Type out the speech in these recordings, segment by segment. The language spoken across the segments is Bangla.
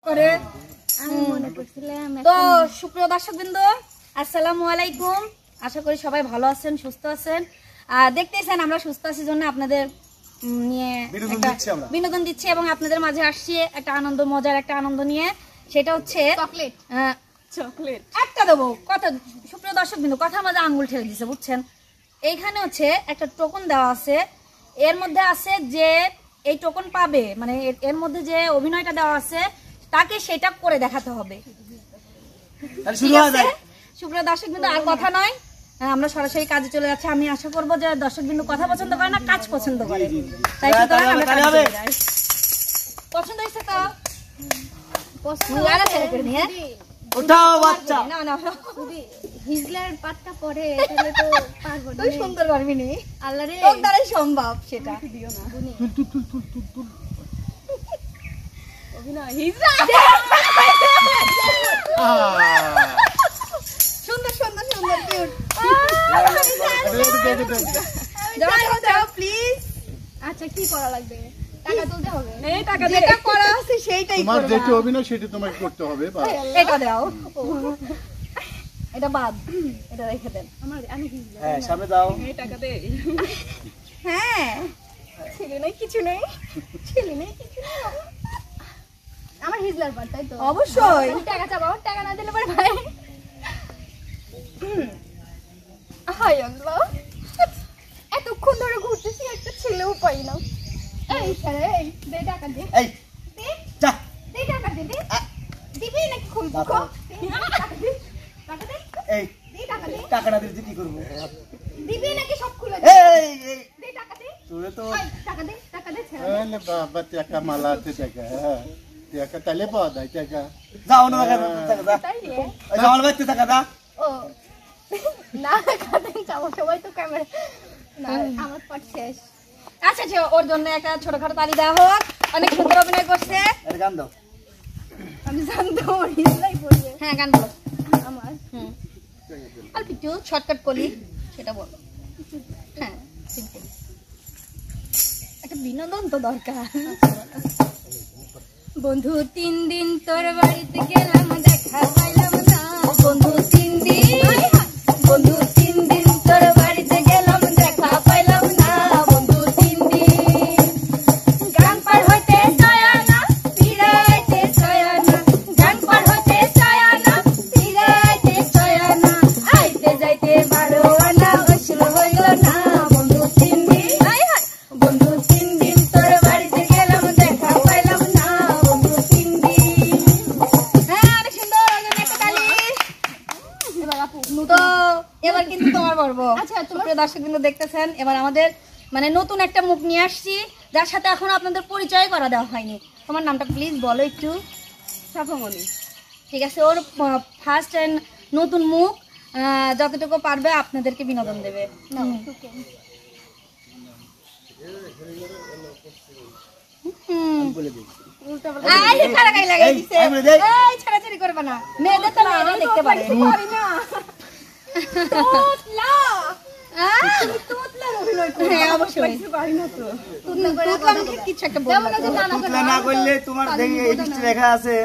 করে তো সুপ্রিয় দর্শকবৃন্দ আসসালামু আলাইকুম। আশা করি সবাই ভালো আছেন, সুস্থ আছেন। আর দেখতেছেন আমরা সুস্থ আছি জন্য আপনাদের নিয়ে বিনোদন দিচ্ছি এবং আপনাদের মাঝে আসছি একটা আনন্দ, মজার একটা আনন্দ নিয়ে। সেটা হচ্ছে চকলেট একটা দেবো। কথা সুপ্রিয় দর্শকবৃন্দ, কথা মাঝে আঙ্গুল ঠেলে দিচ্ছে, বুঝছেন? এইখানে হচ্ছে একটা টোকন দেওয়া আছে, এর মধ্যে আছে যে এই টোকন পাবে, মানে এর মধ্যে যে অভিনয়টা দেওয়া আছে তাকে সেটা করে দেখাতে হবে। সুপ্রিয় দর্শকবৃন্দ, আর কথা নয়, আমরা সরাসরি কাজে চলে যাচ্ছি। আমি আশা করবো যে দর্শকবৃন্দ কথা পছন্দ করে না, কাজ পছন্দ করে, তাই সুতরাং আমরা কাজে চলে যাই। পছন্দ হয়েছে তো ওঠাও বাচ্চা। না না হিজলার পাটটা পরে তাহলে তো পারবো না। তুই সুন্দর পারবি নি, আল্লাহ রে, তোর দ্বারাই সম্ভব সেটা। দিও না তুল অভিনয় হিজলা সুন্দর সুন্দর সুন্দর কিউট। যাও প্লিজ। আচ্ছা কি করা লাগবে? টাকা তুলতে হবে। এই টাকা যেটা করা আছে সেইটাই করবা। তোমার যেটা অভিনয় সেটা তোমাকে করতে হবে। এটা দাও, এটা বাদ, এটা রেখে দেন। আমি হিজলা। হ্যাঁ সামনে দাও। এই টাকা দে। হ্যাঁ ছেলে নাই কিছু নেই, ছেলে নেই কিছু নেই। আমার হিজলার পাট, তাই তো? অবশ্যই। টাকা চাবাও, টাকা না দিলে পরে ভাই। হাই আল্লাহ, এতক্ষণ ধরে ঘুরতেছি, একটা ছেলেও পাই না। এই স্যার, এই দে টাকা দে। এই যা দে টাকা দে। দিবি নাকি খুলবো? টাকা দে। টাকা দে। এই দে টাকা দে। টাকাটা দিতে কি করব? দিবি নাকি সব খুলে দে? এই এই দে টাকা দে। তুই তো টাকা দে, টাকা দে। আরে বাবা টাকা মালাতে টাকা। হ্যাঁ টাকা তাহলে পাওয়া যায় টাকা। যাও না টাকা দা। তাইলে এই আমার বাইতে টাকা দা। ও না, কাটেন চাবো, সবাই তো ক্যামেরা। না আমার পাট শেষ। আচ্ছা আচ্ছা, ওর জন্য একটা ছোটখাটো তালি দেওয়া হোক। অনেক সুন্দর অভিনয় করছে। আরে গান দাও। আমি জানতাম ওর হিজলাই পড়বে। হ্যাঁ গান বলো। আমার অল্প একটু শর্টকাট করি, সেটা বলো। হ্যাঁ একটা বিনোদন তো দরকার। বন্ধু 3 দিন তোর বাড়িতে গেলাম, দেখা পাইলাম না। বন্ধু 3 দিন, বন্ধু 3 দিন তোর বাড়িতে গেলাম, দেখা পাইলাম না। বন্ধু 3 দিন গান পার হইতে চায় না, ফিরাইতে চায় না। গান পার হইতে চায় না, ফিরাইতে চায় না। আইতে যাইতে 12 আনা আসল হইল না। বন্ধু 3 দিন, বন্ধু 3 দিন তোর বাড়িতে গেলাম, দেখা পাইলাম না। বন্ধু 3 দিন। হ্যাঁ অনেক সুন্দর, একটা তালি। এবার আপু তো এবার কিন্তু তোমার পর্ব। আচ্ছা, তোমরা দর্শক কিন্তু দেখতেছেন, এবার আমাদের মানে নতুন একটা মুখ নিয়ে আসছি, যার সাথে এখন আপনাদের পরিচয় করা দেওয়া হয়নি। তোমার নামটা প্লিজ বলো একটু। সাফামণি। ঠিক আছে, ওর ফার্স্ট এন্ড নতুন মুখ, যতটুকু পারবে আপনাদেরকে বিনোদন দেবে। বলে দিই। ছাড়াছাড়ি করবে না, মেয়েদের তো মেয়েরা দেখতে পারে। না করলে তোমার লেখা আছে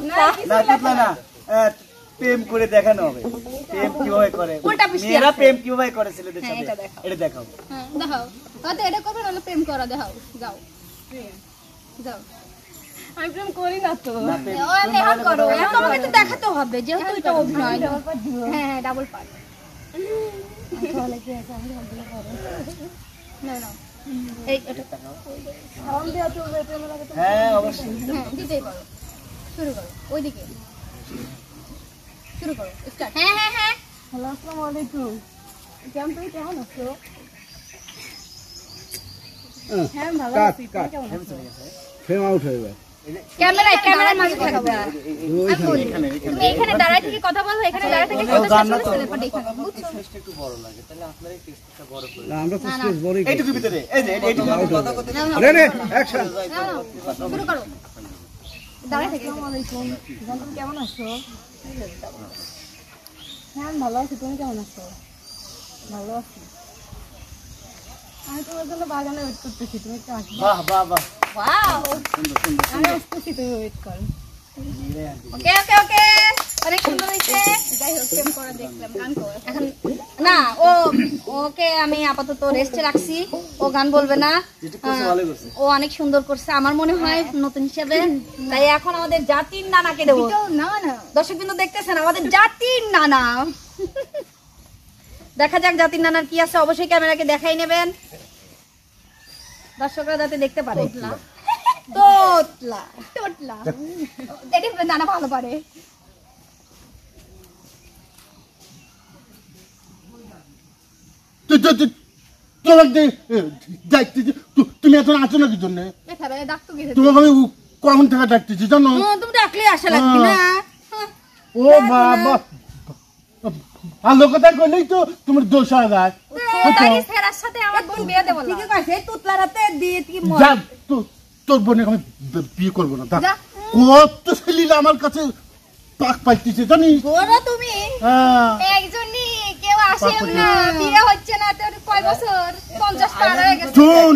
না, তুতলা না, প্রেম করে দেখানো হবে। প্রেম কিভাবে করে, মেয়েরা প্রেম কিভাবে করে ছেলেদের সাথে, এটা দেখাও। দেখাও, হয়তো এটা করবে, নাহলে প্রেম করা দেখাও। যাও যাও। আমি প্রেম করি না তো। এখন করো, তোমাকে তো দেখাতে হবে, যেহেতু এটা অভিনয়। হ্যাঁ ডাবল পার্ট। না না এই এটা হ্যাঁ অবশ্যই। হ্যাঁ দিতেই পারো। শুরু করো, ওইদিকে শুরু করো, স্টার্ট। হ্যাঁ হ্যাঁ হ্যাঁ। হ্যালো, আসসালামু আলাইকুম। তুমি কেমন আছো? হ্যাঁ ভালো আছি, তুমি কেমন আছো? ফ্রেম আউট হয়ে যাবে। ক্যামেরার মাঝে থাকবে। তুমি এখানে দাঁড়ায় থেকে কথা বলবো, এখানে দাঁড়ায় থেকে কথা শেষ করে এখানে। বুঝছো? একটু বড় লাগে, তাহলে আপনারা এই টেক্সটটা বড় করে। না আমরা তো স্পেস বড়ই এইটুকু ভিতরে, এই যে এইটুকু কথা কথা রেডি অ্যাকশন। শুরু করো, দাঁড়ায় থেকে। আসসালামু আলাইকুম। তুমি কেমন আছো? হ্যাঁ আমি ভালো আছি, তুমি কেমন আছো? ভালো আছি। আমি তোমার জন্য বাগানে ওয়েট করতেছি, তুমি একটু আসবে? বাহ বাহ বাহ, ওয়াও, সুন্দর সুন্দর আমি আসতেছি, তুমি ওয়েট করো। ওকে ওকে ওকে অনেক সুন্দর হয়েছে। যাই হোক প্রেম করা দেখলাম, গান কর এখন না ওকে আমি আপাতত রেস্টে রাখছি, ও গান বলবে না। ও অনেক সুন্দর করছে আমার মনে হয় নতুন হিসেবে। তাই এখন আমাদের জাতির নানাকে দেবো। না না দর্শক কিন্তু দেখতেছেন আমাদের জাতির নানা। দেখা যাক জাতির নানার কি আছে, অবশ্যই ক্যামেরাকে দেখাই নেবেন দর্শকরা যাতে দেখতে পারে। তোতলা টোটলা এটা নানা ভালো পারে। তুমি এখন আছো নাকি জন্য ডাক্তার গেছে তোমাকে আমি কখন থেকে ডাকতেছি জানো? তুমি ডাকলে আসা লাগবে না। ও বাবা, ভালো কথা কইলেই তো তোমার দোষ হয় যায়। ফেরার সাথে আমার বোন বিয়ে দেবো ঠিকই কইছে, তুতলা রাতে দিয়ে কি যা, তোর বোনে আমি বিয়ে করবো না। কত ছেলেরা আমার কাছে পাক পাইতেছে জানিস? বড় তুমি একজনই কেউ আসে না, বিয়ে হচ্ছে না। তোর কয় বছর? 50 পার হয়ে গেছে। শুন,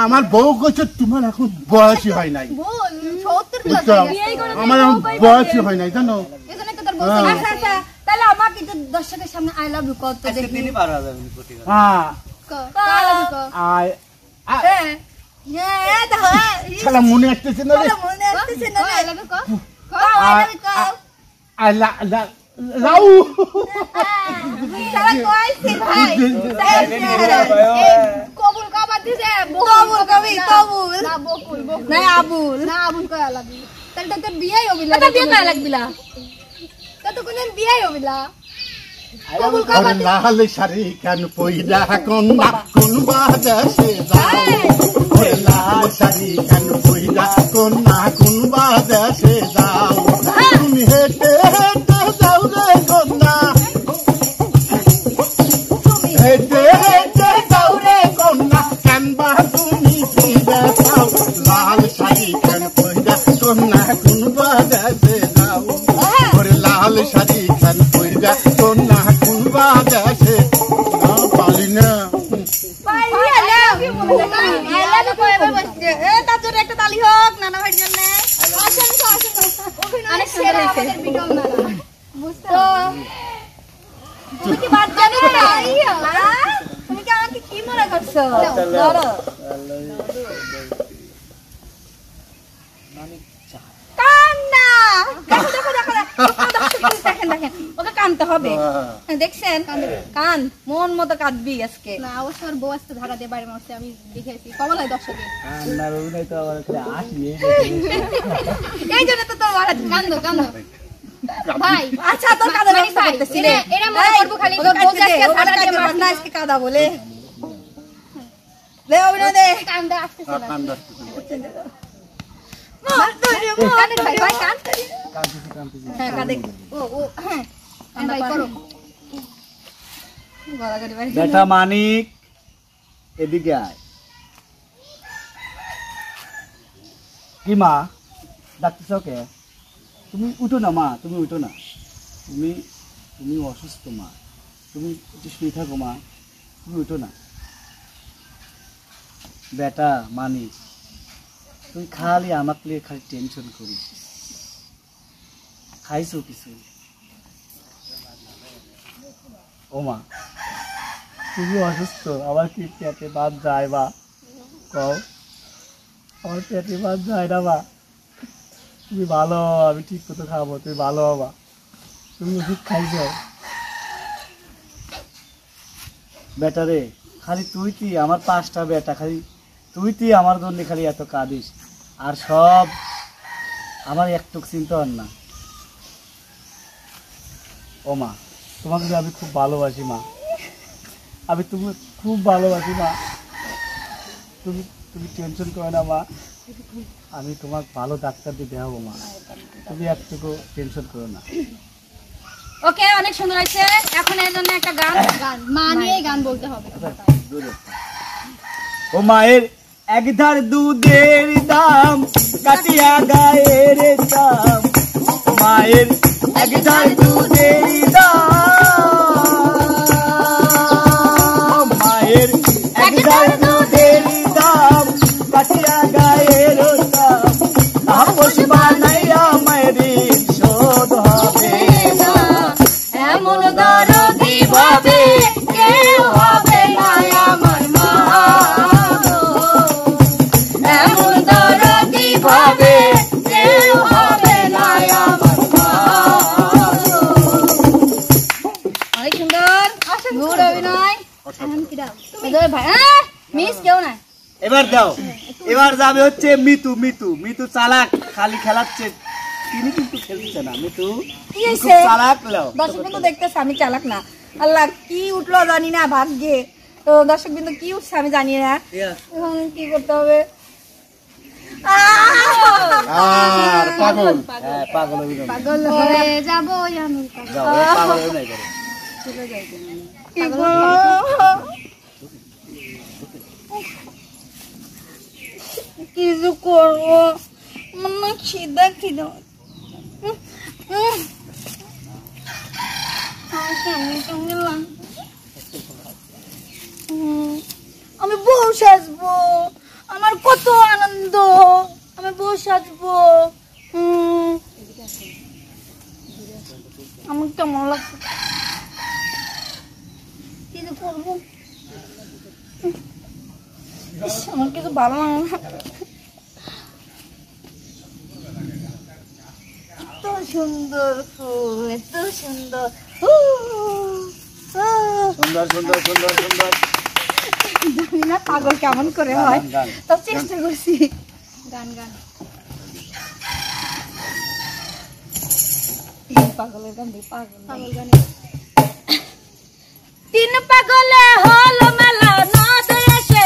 আমার বউ কইছে তোমার এখন বয়সই হয় নাই। বোন 70 প্লাস বুঝছো? আমার এখন বয়সই হয় নাই জানো? এজন্য তো তোর বউ আচ্ছা আচ্ছা, তাহলে আমাকে একটু দর্শকের সামনে আই লাভ ইউ কত দেখি। তিনি পার হয়ে যাবেন প্রতিবার। হ্যাঁ হ্যাঁ হ্যাঁ দেখো শালা মনে আসতেছে না রে। মনে আসতেছে না আই লাভ ইউ কো আই লাউ তারা কইছে ভাই কবুল কবার দিছে? কবুল কবি কবুল না বকুল বকুল না আবুল না আবুল কয় আই লাভ ইউ। তাহলে তো তোর বিয়েই হবিলা। এটা বিয়ে করা লাগবিলা। তো কোনদিন বিয়েই হবিলা। কবুল কবার লাল শাড়ি কান পইরা কন্যা কোন বাদেশে যাও। ওরে লাল শাড়ি কান পইরা কন্যা কোন বাদেশে যাও। তুমি হেঁটে হেঁটে যাও রে কন্যা, হেঁটে হেঁটে যাও রে কন্যা, কেনবা তুমি ফিরে যাও। লাল শাড়ি কান পইরা কন্যা কোন বাদেশে যাও। ওরে লাল শাড়ি কান পইরা কন্যা কোন বাদেশে যাও। পালি না আই লাভ ইউ বলে আই লাভ ইউ কইবে বসছে। এ তার জন্য একটা তালি হোক নানা ভাইয়ের জন্য। আসেন তো আসেন তো। অভিনয় অনেক সুন্দর সেরা হয়েছে। আমাদের বিটল নানা। বুঝতে তো তুমি কি বাদ জানো না? তুমি কি আমাকে কি মনে করছো? ধরো কান্না। দেখো দেখো দেখো দেখেন দেখেন ওকে কানতে হবে। দেখছেন কান মন মতো কাঁদবি আজকে। না অবশ্য ওর বউ আসতে ধারা দিয়ে বাইরে মারছে, আমি দেখেছি। কমল হয় দর্শকে আর অভিনয় তো আমার খালি আসি এই জন্য তো তোমার কান্দো কান্দো ভাই। আচ্ছা তোর কাঁদা মানে ব্যবস্থা ভাই, করতেছি রে। এরা মনে করবো খালি ওদের বউ বউ আজকে ধারা দিয়ে মারনা মারছে। আজকে কাঁদা বলে লে অভিনয় দে। কান্দে আসতেছে না। কাঁদে ভাই ভাই কাঁদতে দে। হ্যাঁ কাঁদে। ও ও হ্যাঁ ভাই করো। গলাগলি বাড়ি। বেটা মানিক এদিকে আয়। কি মা ডাকতেছ কে? তুমি উঠো না মা, তুমি উঠো না। তুমি অসুস্থ মা, তুমি একটু শুয়ে থাকো মা, তুমি উঠো না। বেটা মানিক তুই খালি আমাকে নিয়ে খালি টেনশন করিস। খাইছো কিছু? ও মা তুমি অসুস্থ, আমার কি পেটে ভাত যায় বা? কও আমার পেটে ভাত যায় না বা? তুমি ভালো হও, আমি ঠিক মতো খাবো, তুমি ভালো হবা। তুমি ওষুধ খাইছো? বেটা রে খালি তুই কি আমার 5টা বেটা, খালি তুই আমার জন্য খালি এত কাঁদিস, আর সব আমার একটুক চিন্তা হন না। ও মা তোমাকে আমি খুব ভালোবাসি মা, আমি তুমি খুব ভালোবাসি মা। তুমি টেনশন করো না মা, আমি তোমার ভালো ডাক্তার দিয়ে দেখাবো মা, তুমি একটুকু টেনশন করো না। ওকে অনেক সুন্দর হয়েছে। এখন এর জন্য একটা গান গান মা নিয়ে গান বলতে হবে। ও মায়ের একধার দুধের দাম কাটিয়া গায়ের দাম, মায়ের একধার দুধের দাম, মায়ের একধার দুধের দাম কাটিয়া গায়ের দাম, তাপস বানাইয়া মায়ের এবার দাও, এবার যাবে হচ্ছে মিতু। মিতু মিতু চালাক, খালি খেলাচ্ছে, তিনি কিন্তু খেলছে না। মিতু খুব চালাক। লাও, দর্শক বিন্দু দেখতেছে আমি চালাক না। আল্লাহ কি উঠলো জানি না ভাগ্যে। তো দর্শক বিন্দু কি উঠছে আমি জানি না, এখন কি করতে হবে। আর পাগল, হ্যাঁ পাগল অভিনয়। পাগল হয়ে যাবো আমি। যাও, পাগল অভিনয় করো। কিছু করবো মানে খিদা খিদা। আমি বউ সাজবো, আমার কত আনন্দ, আমি বউ সাজবো। আমার কেমন লাগছে, কিছু করবো। আমার কিছু ভালো লাগে না। এত সুন্দর ফুল, এত সুন্দর। সুন্দর সুন্দর সুন্দর সুন্দর। জানি না পাগল কেমন করে হয়, তো চেষ্টা করছি। গান গান পাগলের গান দিই, পাগল পাগল গানে। তিন পাগলে হলো মেলা না দেশে,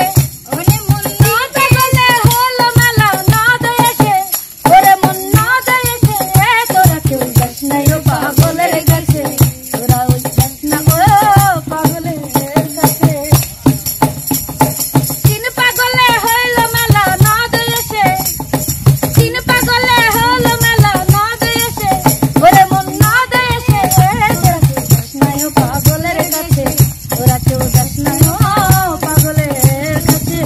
ওরে মন না পাগলে হলো মেলা না দেশে, ওরে মন না দেশে, তোরা কেউ যাস না ও পাগলের কাছে, তোরা ওই যাস না ও পাগলের কাছে। তিন পাগলে হলো মেলা না দেশে, তিন পাগলে হলো মেলা না দেশে, ওরে মন না দেশে, তোরা কেউ যাস না ও পাগলের কাছে, তোরা কেউ যাস না ও পাগলের কাছে।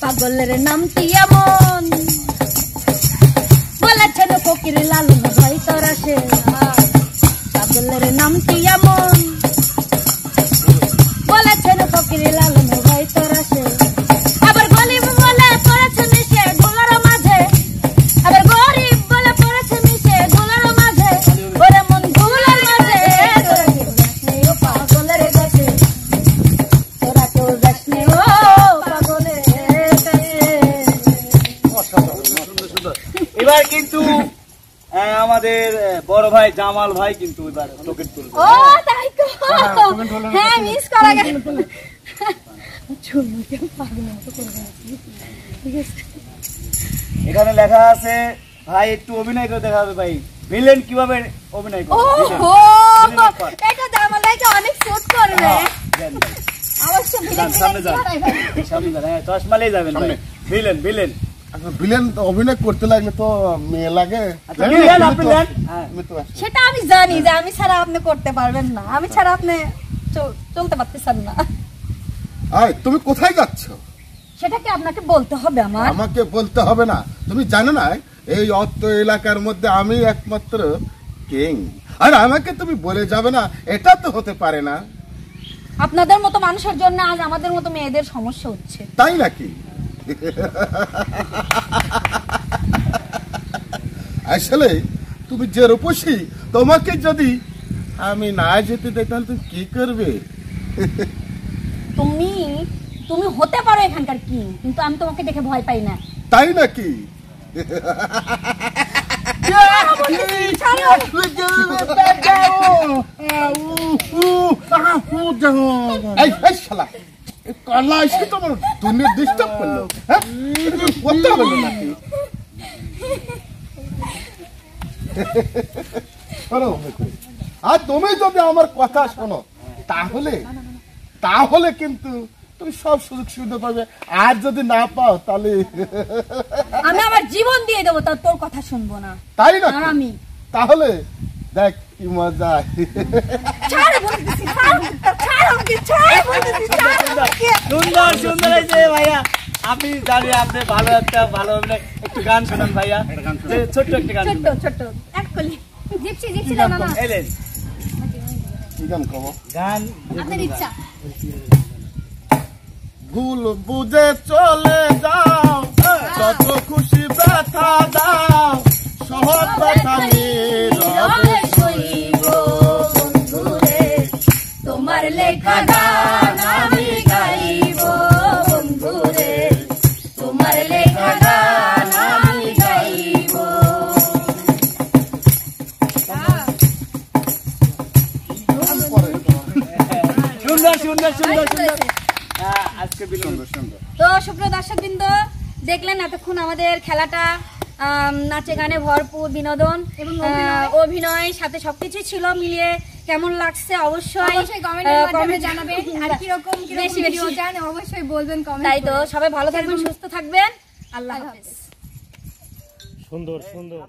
পাগলের নামটি এমন বলেছেন ফকির লালন ভাই তোরা সে। পাগলের নামটি এমন বলেছেন ফকির লালন ভাই তোরা সে। আবার গরিব বলে পড়েছে মিশে গোলার মাঝে, আবার গরিব বলে পড়েছে মিশে গোলার মাঝে, ওরে মন গোলার মাঝে, তোরা কেউ যাস নে ও পাগলের কাছে, তোরা কেউ যাস নে ও পাগলের কাছে। এবার কিন্তু আমাদের বড় ভাই জামাল ভাই কিন্তু এবার টোকেন তুলবে। ও তাই তো, হ্যাঁ মিস করা গেল। এখানে লেখা আছে ভাই একটু অভিনয় করে দেখা হবে ভাই, ভিলেন কিভাবে অভিনয় করে। ওহো, এটা জামালাইকে অনেক শুট করবে। অবশ্য ভিলেন সামনে যান, সামনে যান, হ্যাঁ চশমালেই যাবেন ভাই। ভিলেন ভিলেন ভিলেন অভিনয় করতে লাগলে তো মেয়ে লাগে। ভিলেন আপনি নেন। হ্যাঁ সেটা আমি জানি যে আমি ছাড়া আপনি করতে পারবেন না, আমি ছাড়া আপনি চলতে পারতেছেন না। আয় তুমি কোথায় যাচ্ছ? সেটা কি আপনাকে বলতে হবে আমার? আমাকে বলতে হবে না, তুমি জানো না এই অত এলাকার মধ্যে আমি একমাত্র কিং, আর আমাকে তুমি বলে যাবে না, এটা তো হতে পারে না। আপনাদের মতো মানুষের জন্য আজ আমাদের মতো মেয়েদের সমস্যা হচ্ছে। তাই নাকি? আসলে তুমি যে রূপসী, তোমাকে যদি আমি না যেতে দেই তাহলে তুমি কি করবে? তুমি তুমি হতে পারো এখানকার কি, কিন্তু আমি তোমাকে দেখে ভয় পাই না। তাই নাকি? এই শালা, এই কালা এসে তো আমার দুনিয়া ডিস্টার্ব করলো। হ্যাঁ করতে হবে নাকি? শোনো, আর তুমি যদি আমার কথা শোনো তাহলে তাহলে কিন্তু তুমি সব সুযোগ সুবিধা পাবে, আর যদি না পাও তাহলে আমি আমার জীবন দিয়ে দেবো, তা তোর কথা শুনবো না। তাই না? আর আমি তাহলে দেখ কি মজা। ছাড় বলতেছি, ছাড় আমাকে, ছাড় বলতেছি, ছাড় আমাকে। সুন্দর সুন্দর হয়েছে ভাইয়া। আমি জানি আপনি ভালো একটা ভালো অভিনয়। একটু গান শোনান ভাইয়া, ছোট্ট একটা গান। ছোট্ট ছোট্ট এক কলি জিপসি জিপসি দাও না। এলেন কি গান কব? গান আপনার ইচ্ছা। ভুল বুঝে চলে যাও, যত খুশি ব্যথা দাও, সহজ ব্যথা নীরবে সইব বন্ধুরে। তো সুপ্রিয় দর্শকবৃন্দ, দেখলেন এতক্ষণ আমাদের খেলাটা নাচে গানে ভরপুর, বিনোদন এবং অভিনয় সাথে সবকিছু ছিল, মিলিয়ে কেমন লাগছে অবশ্যই কমেন্টের মাধ্যমে জানাবেন। আর কিরকম ভিডিও চান অবশ্যই বলবেন কমেন্ট। তাই তো সবাই ভালো থাকবেন, সুস্থ থাকবেন। আল্লাহ হাফেজ। সুন্দর সুন্দর।